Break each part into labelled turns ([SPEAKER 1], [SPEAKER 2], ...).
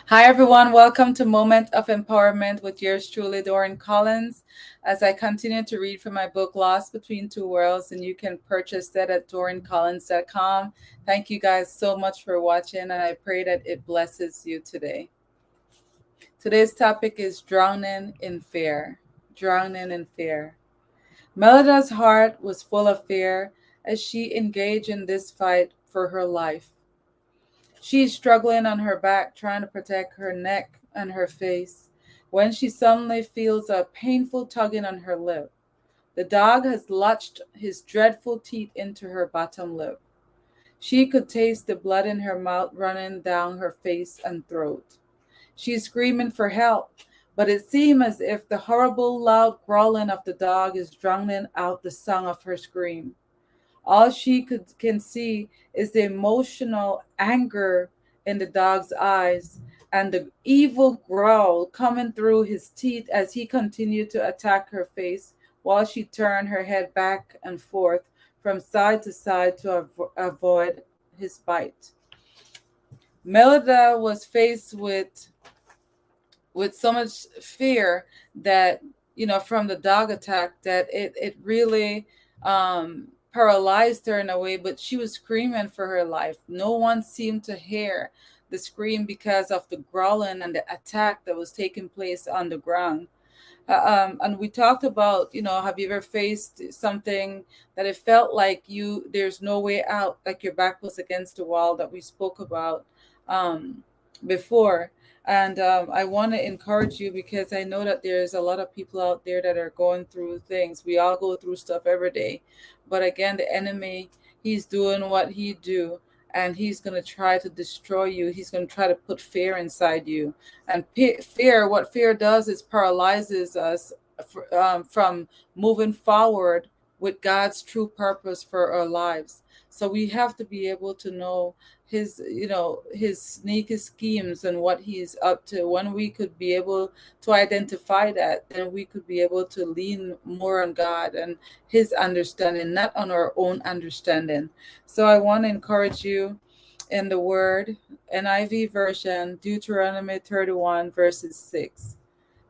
[SPEAKER 1] Hi, everyone. Welcome to Moment of Empowerment with yours truly, Dorin Collins. As I continue to read from my book, Lost Between Two Worlds, and you can purchase that at dorincollins.com. Thank you guys so much for watching, and I pray that it blesses you today. Today's topic is drowning in fear. Drowning in fear. Melida's heart was full of fear as she engaged in this fight for her life. She's struggling on her back, trying to protect her neck and her face, when she suddenly feels a painful tugging on her lip. The dog has lodged his dreadful teeth into her bottom lip. She could taste the blood in her mouth running down her face and throat. She's screaming for help, but it seems as if the horrible loud growling of the dog is drowning out the song of her scream. All can see is the emotional anger in the dog's eyes and the evil growl coming through his teeth as he continued to attack her face while she turned her head back and forth from side to side to avoid his bite. Melida was faced with so much fear that from the dog attack that it really paralyzed her in a way, but she was screaming for her life. No one seemed to hear the scream because of the growling and the attack that was taking place on the ground. And we talked about, have you ever faced something that it felt like there's no way out, like your back was against the wall, that we spoke about before. And I want to encourage you, because I know that there's a lot of people out there that are going through things. We all go through stuff every day. But again, the enemy, he's doing what he do, and he's going to try to destroy you. He's going to try to put fear inside you. And fear, what fear does is paralyzes us from moving forward with God's true purpose for our lives. So we have to be able to know his sneaky schemes and what he's up to. When we could be able to identify that, then we could be able to lean more on God and his understanding, not on our own understanding. So I want to encourage you in the word, NIV version, Deuteronomy 31, verses 6.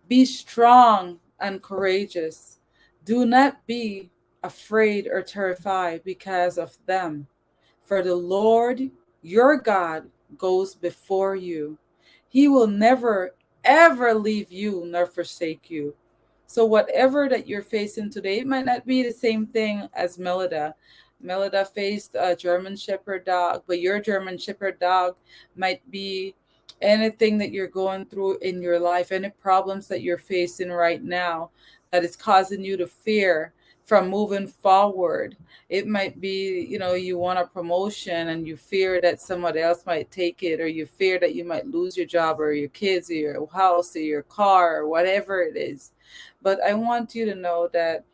[SPEAKER 1] Be strong and courageous. Do not be afraid or terrified because of them. For the Lord your God goes before you. He will never, ever leave you nor forsake you. So, whatever that you're facing today, it might not be the same thing as Melida. Melida faced a German Shepherd dog, but your German Shepherd dog might be anything that you're going through in your life, any problems that you're facing right now that is causing you to fear from moving forward. It might be, you want a promotion and you fear that somebody else might take it, or you fear that you might lose your job or your kids or your house or your car or whatever it is. But I want you to know that,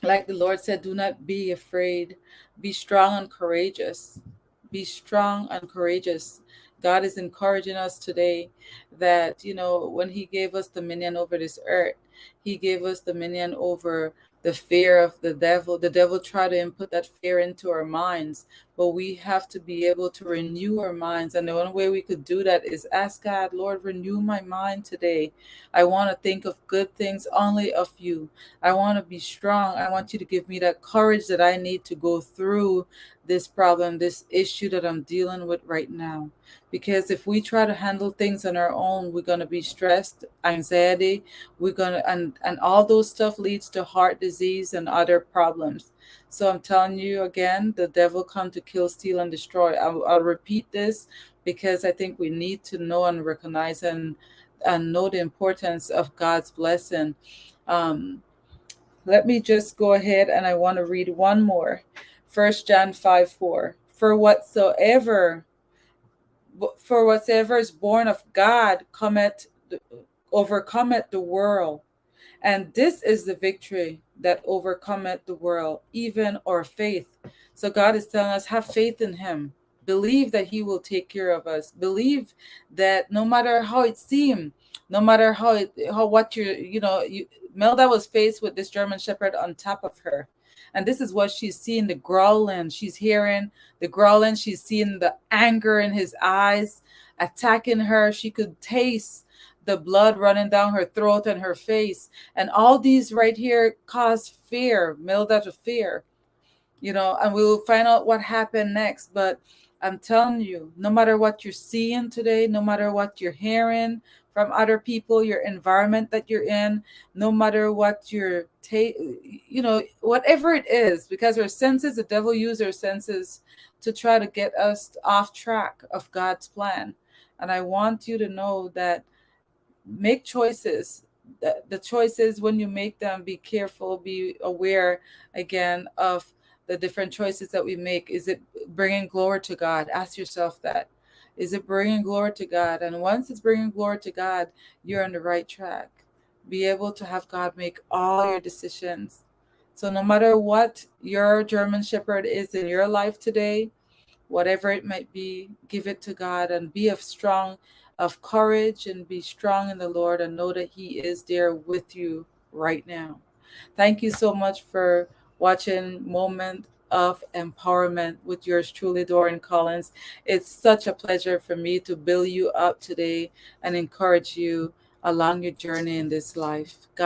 [SPEAKER 1] like the Lord said, do not be afraid. Be strong and courageous. Be strong and courageous. God is encouraging us today that, when He gave us dominion over this earth, He gave us dominion over the fear of the devil. The devil tried to input that fear into our minds, but we have to be able to renew our minds. And the only way we could do that is ask God, Lord, renew my mind today. I want to think of good things only of you. I want to be strong. I want you to give me that courage that I need to go through this problem, this issue that I'm dealing with right now. Because if we try to handle things on our own, we're going to be stressed, anxiety, and all those stuff leads to heart disease and other problems. So I'm telling you again, the devil come to kill, steal, and destroy. I'll repeat this because I think we need to know and recognize and know the importance of God's blessing. Um, Let me just go ahead, and I want to read one more. 1 John 5:4. For whatsoever is born of God overcometh the world. And this is the victory that overcometh the world, even our faith. So God is telling us, have faith in Him. Believe that He will take care of us. Believe that no matter how it seemed, no matter how what Melda was faced with this German Shepherd on top of her. And this is what she's seeing, the growling. She's hearing the growling. She's seeing the anger in his eyes attacking her. She could taste the blood running down her throat and her face. And all these right here cause fear, build out of fear, and we'll find out what happened next. But I'm telling you, no matter what you're seeing today, no matter what you're hearing from other people, your environment that you're in, no matter what whatever it is, because our senses, the devil uses our senses to try to get us off track of God's plan. And I want you to know that make choices. The choices, when you make them, be careful, be aware again of the different choices that we make. Is it bringing glory to God? Ask yourself that. Is it bringing glory to God? And once it's bringing glory to God, you're on the right track. Be able to have God make all your decisions. So no matter what your German Shepherd is in your life today, whatever it might be, give it to God and be of courage, and be strong in the Lord, and know that He is there with you right now. Thank you so much for watching Moment of Empowerment with yours truly, Dorin Collins. It's such a pleasure for me to build you up today and encourage you along your journey in this life. God